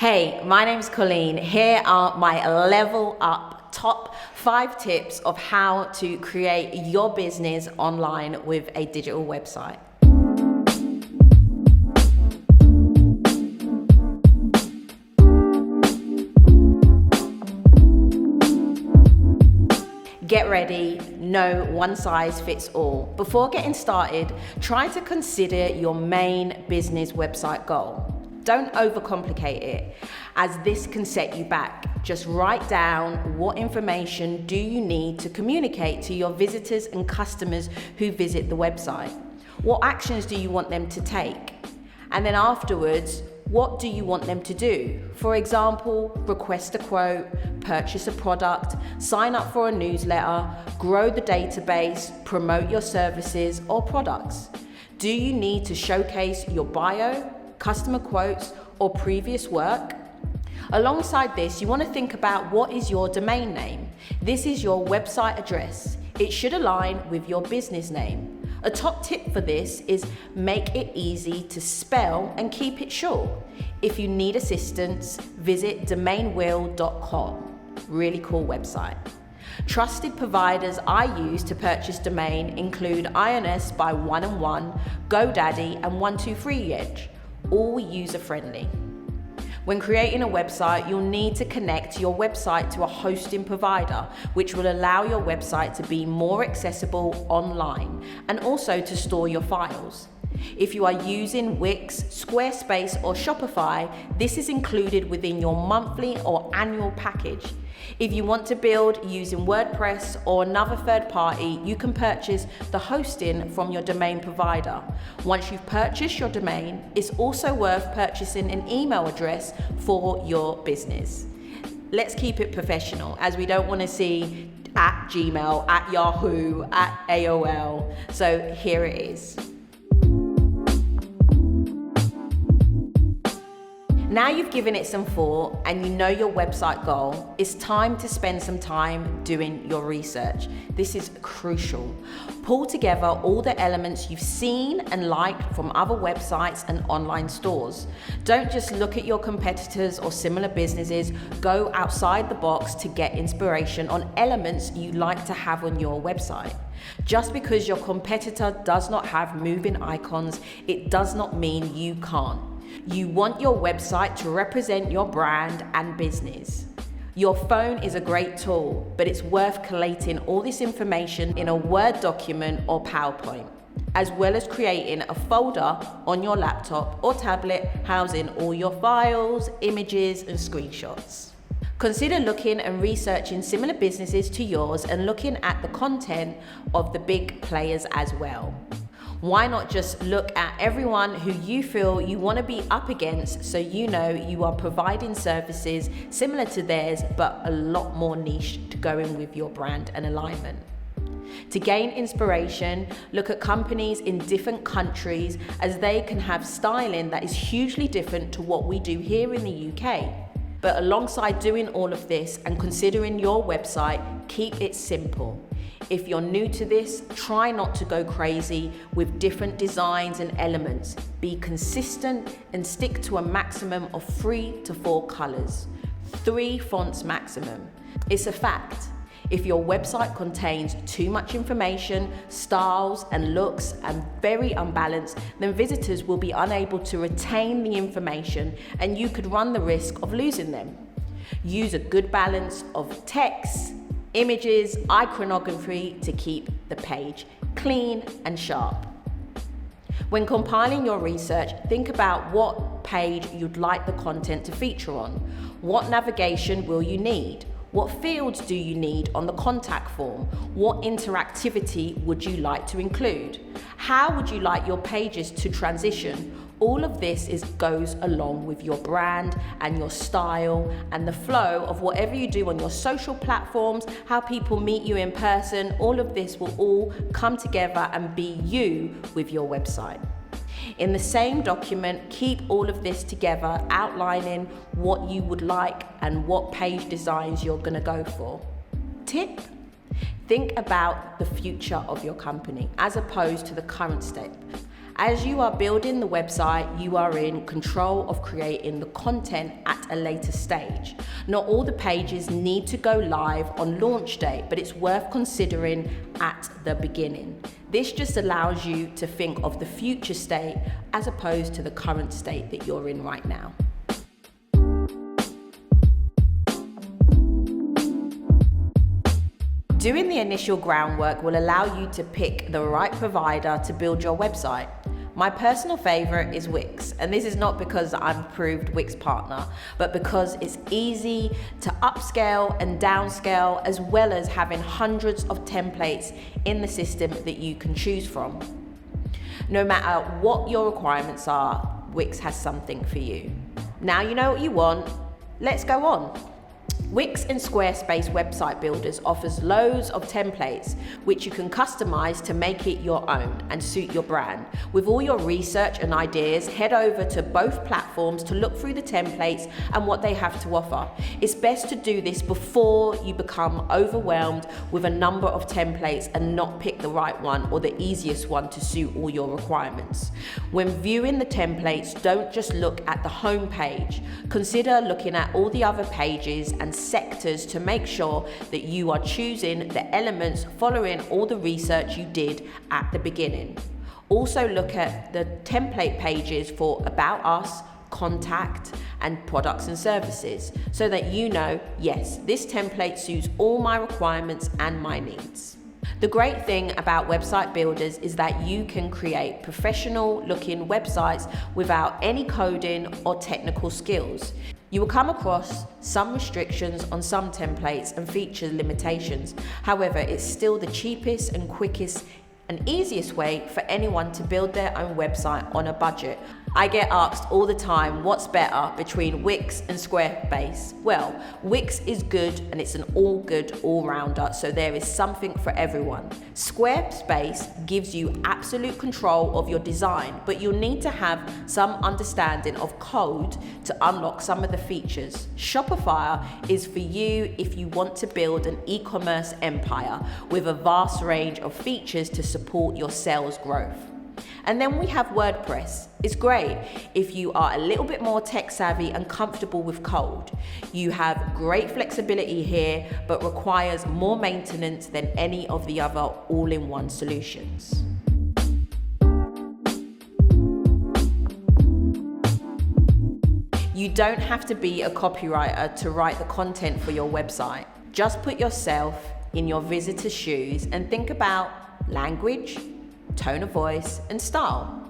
Hey, my name's Coleen. Here are my level up top 5 tips of how to create your business online with a digital website. Get ready, no one size fits all. Before getting started, try to consider your main business website goal. Don't overcomplicate it, as this can set you back. Just write down what information do you need to communicate to your visitors and customers who visit the website. What actions do you want them to take? And then afterwards, what do you want them to do? For example, request a quote, purchase a product, sign up for a newsletter, grow the database, promote your services or products. Do you need to showcase your bio, customer quotes, or previous work? Alongside this, you want to think about what is your domain name. This is your website address. It should align with your business name. A top tip for this is make it easy to spell and keep it short. If you need assistance, visit domainwheel.com. Really cool website. Trusted providers I use to purchase domain include INS by 1&1, GoDaddy, and 123edge. All user-friendly. When creating a website, you'll need to connect your website to a hosting provider, which will allow your website to be more accessible online and also to store your files. If you are using Wix, Squarespace, or Shopify, this is included within your monthly or annual package. If you want to build using WordPress or another third party, you can purchase the hosting from your domain provider. Once you've purchased your domain, it's also worth purchasing an email address for your business. Let's keep it professional, as we don't want to see at Gmail, at Yahoo, at AOL. So here it is. Now you've given it some thought and you know your website goal, it's time to spend some time doing your research. This is crucial. Pull together all the elements you've seen and liked from other websites and online stores. Don't just look at your competitors or similar businesses. Go outside the box to get inspiration on elements you like to have on your website. Just because your competitor does not have moving icons, it does not mean you can't. You want your website to represent your brand and business. Your phone is a great tool, but it's worth collating all this information in a Word document or PowerPoint, as well as creating a folder on your laptop or tablet housing all your files, images, and screenshots. Consider looking and researching similar businesses to yours and looking at the content of the big players as well. Why not just look at everyone who you feel you want to be up against, so you know you are providing services similar to theirs but a lot more niche to go in with your brand and alignment. To gain inspiration, look at companies in different countries, as they can have styling that is hugely different to what we do here in the UK. But alongside doing all of this and considering your website, keep it simple. If you're new to this, try not to go crazy with different designs and elements. Be consistent and stick to a maximum of 3 to 4 colors. 3 fonts maximum. It's a fact. If your website contains too much information, styles and looks and very unbalanced, then visitors will be unable to retain the information and you could run the risk of losing them. Use a good balance of text, images, iconography to keep the page clean and sharp. When compiling your research, think about what page you'd like the content to feature on. What navigation will you need? What fields do you need on the contact form? What interactivity would you like to include? How would you like your pages to transition? All of this goes along with your brand and your style and the flow of whatever you do on your social platforms, how people meet you in person. All of this will all come together and be you with your website. In the same document, keep all of this together, outlining what you would like and what page designs you're going to go for. Tip: think about the future of your company as opposed to the current state. As you are building the website, you are in control of creating the content at a later stage. Not all the pages need to go live on launch day, but it's worth considering at the beginning. This just allows you to think of the future state as opposed to the current state that you're in right now. Doing the initial groundwork will allow you to pick the right provider to build your website. My personal favorite is Wix, and this is not because I'm a approved Wix partner, but because it's easy to upscale and downscale, as well as having hundreds of templates in the system that you can choose from. No matter what your requirements are, Wix has something for you. Now you know what you want, let's go on. Wix and Squarespace website builders offers loads of templates which you can customize to make it your own and suit your brand. With all your research and ideas, head over to both platforms to look through the templates and what they have to offer. It's best to do this before you become overwhelmed with a number of templates and not pick the right one or the easiest one to suit all your requirements. When viewing the templates, don't just look at the home page. Consider looking at all the other pages and sectors to make sure that you are choosing the elements following all the research you did at the beginning. Also look at the template pages for About Us, Contact, and Products and Services so that you know, yes, this template suits all my requirements and my needs. The great thing about website builders is that you can create professional looking websites without any coding or technical skills. You will come across some restrictions on some templates and feature limitations. However, it's still the cheapest and quickest and easiest way for anyone to build their own website on a budget. I get asked all the time, what's better between Wix and Squarespace? Well, Wix is good and it's an all good all-rounder, so there is something for everyone. Squarespace gives you absolute control of your design, but you'll need to have some understanding of code to unlock some of the features. Shopify is for you if you want to build an e-commerce empire with a vast range of features to support your sales growth. And then we have WordPress. It's great if you are a little bit more tech savvy and comfortable with code. You have great flexibility here, but requires more maintenance than any of the other all-in-one solutions. You don't have to be a copywriter to write the content for your website. Just put yourself in your visitor's shoes and think about language, tone of voice, and style.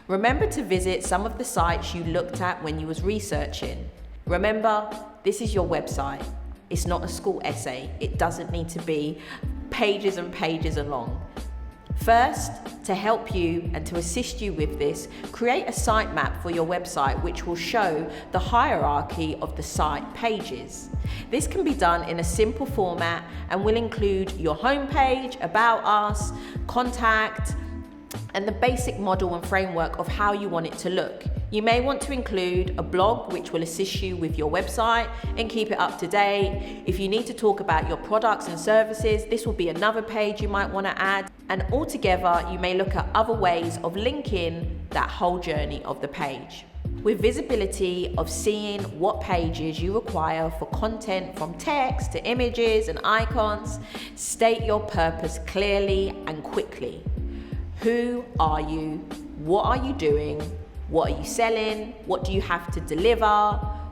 Remember to visit some of the sites you looked at when you was researching. Remember, this is your website. It's not a school essay. It doesn't need to be pages and pages long. First, to help you and to assist you with this, create a sitemap for your website which will show the hierarchy of the site pages. This can be done in a simple format and will include your homepage, About Us, Contact, and the basic model and framework of how you want it to look. You may want to include a blog which will assist you with your website and keep it up to date. If you need to talk about your products and services, this will be another page you might want to add. And altogether, you may look at other ways of linking that whole journey of the page. With visibility of seeing what pages you require for content from text to images and icons, state your purpose clearly and quickly. Who are you? What are you doing? What are you selling? What do you have to deliver?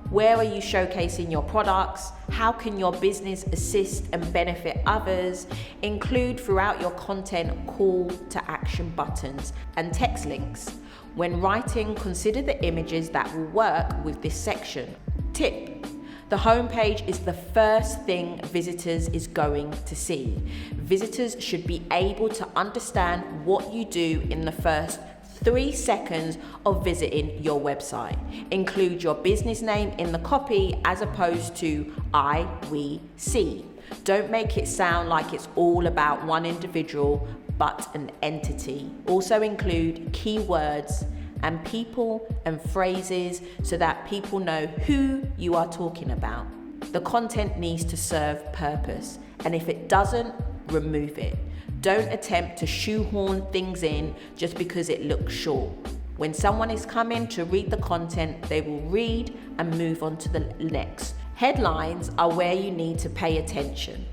Where are you showcasing your products? How can your business assist and benefit others? Include throughout your content call to action buttons and text links. When writing, consider the images that will work with this section. Tip: the homepage is the first thing visitors is going to see. Visitors should be able to understand what you do in the first 3 seconds of visiting your website. Include your business name in the copy as opposed to I, we, see. Don't make it sound like it's all about one individual, but an entity. Also include keywords and people and phrases so that people know who you are talking about. The content needs to serve purpose, and if it doesn't, remove it. Don't attempt to shoehorn things in just because it looks short. When someone is coming to read the content, they will read and move on to the next. Headlines are where you need to pay attention,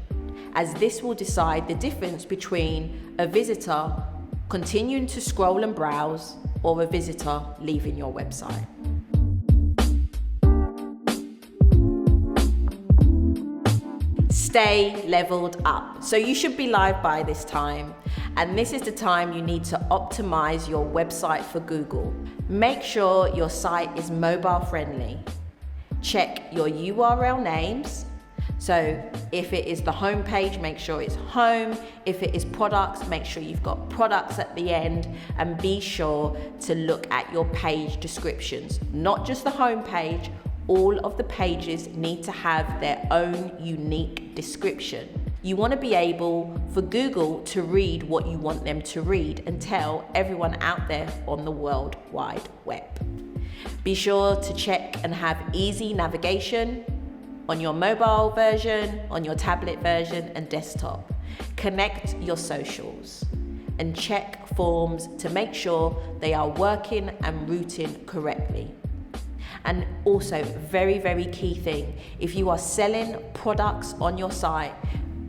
as this will decide the difference between a visitor continuing to scroll and browse or a visitor leaving your website. Stay leveled up. So you should be live by this time, and this is the time you need to optimize your website for Google. Make sure your site is mobile friendly. Check your URL names. So if it is the home page, make sure it's home. If it is products, make sure you've got products at the end, and be sure to look at your page descriptions, not just the home page. All of the pages need to have their own unique description. You want to be able for Google to read what you want them to read and tell everyone out there on the World Wide Web. Be sure to check and have easy navigation on your mobile version, on your tablet version, and desktop. Connect your socials and check forms to make sure they are working and routing correctly. And also, very, very key thing, if you are selling products on your site,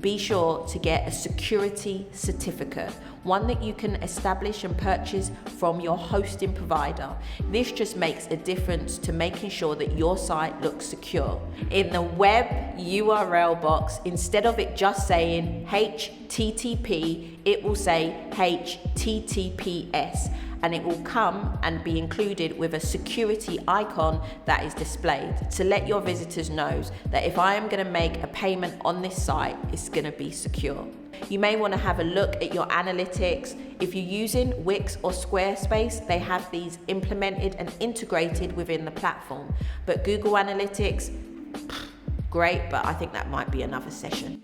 be sure to get a security certificate, one that you can establish and purchase from your hosting provider. This just makes a difference to making sure that your site looks secure. In the web URL box, instead of it just saying HTTP, it will say HTTPS. And it will come and be included with a security icon that is displayed to let your visitors know that if I am going to make a payment on this site, it's going to be secure. You may want to have a look at your analytics. If you're using Wix or Squarespace, they have these implemented and integrated within the platform. But Google Analytics, great, but I think that might be another session.